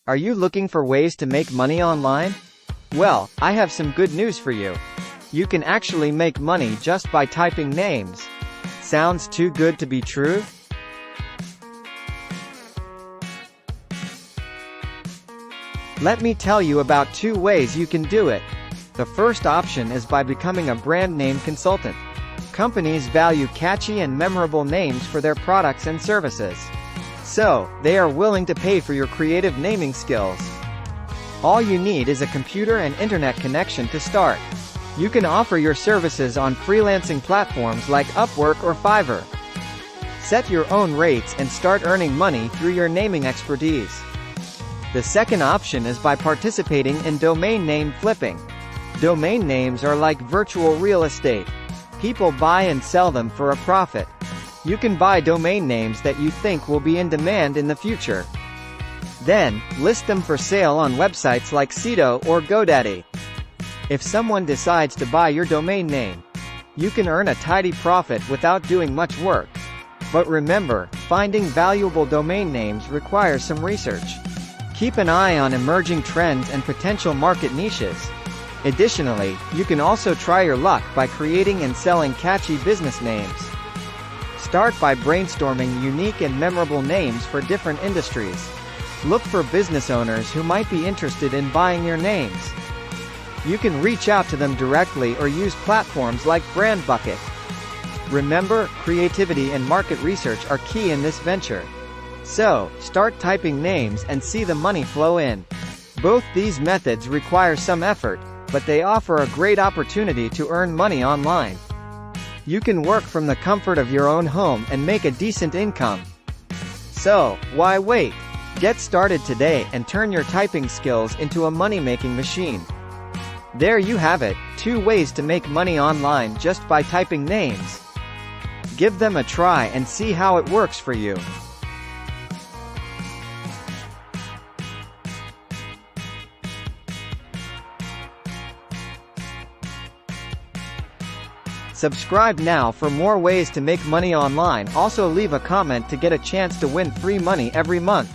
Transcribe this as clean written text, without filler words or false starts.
Are you looking for ways to make money online? Well, I have some good news for you. You can actually make money just by typing names. Sounds too good to be true? Let me tell you about 2 ways you can do it. The first option is by becoming a brand name consultant. Companies value catchy and memorable names for their products and services. So, they are willing to pay for your creative naming skills. All you need is a computer and internet connection to start. You can offer your services on freelancing platforms like Upwork or Fiverr. Set your own rates and start earning money through your naming expertise. The second option is by participating in domain name flipping. Domain names are like virtual real estate. People buy and sell them for a profit. You can buy domain names that you think will be in demand in the future. Then, list them for sale on websites like Sedo or GoDaddy. If someone decides to buy your domain name, you can earn a tidy profit without doing much work. But remember, finding valuable domain names requires some research. Keep an eye on emerging trends and potential market niches. Additionally, you can also try your luck by creating and selling catchy business names. Start by brainstorming unique and memorable names for different industries. Look for business owners who might be interested in buying your names. You can reach out to them directly or use platforms like BrandBucket. Remember, creativity and market research are key in this venture. So, start typing names and see the money flow in. Both these methods require some effort, but they offer a great opportunity to earn money online. You can work from the comfort of your own home and make a decent income. So, why wait? Get started today and turn your typing skills into a money-making machine. There you have it, 2 ways to make money online just by typing names. Give them a try and see how it works for you. Subscribe now for more ways to make money online. Also leave a comment to get a chance to win free money every month.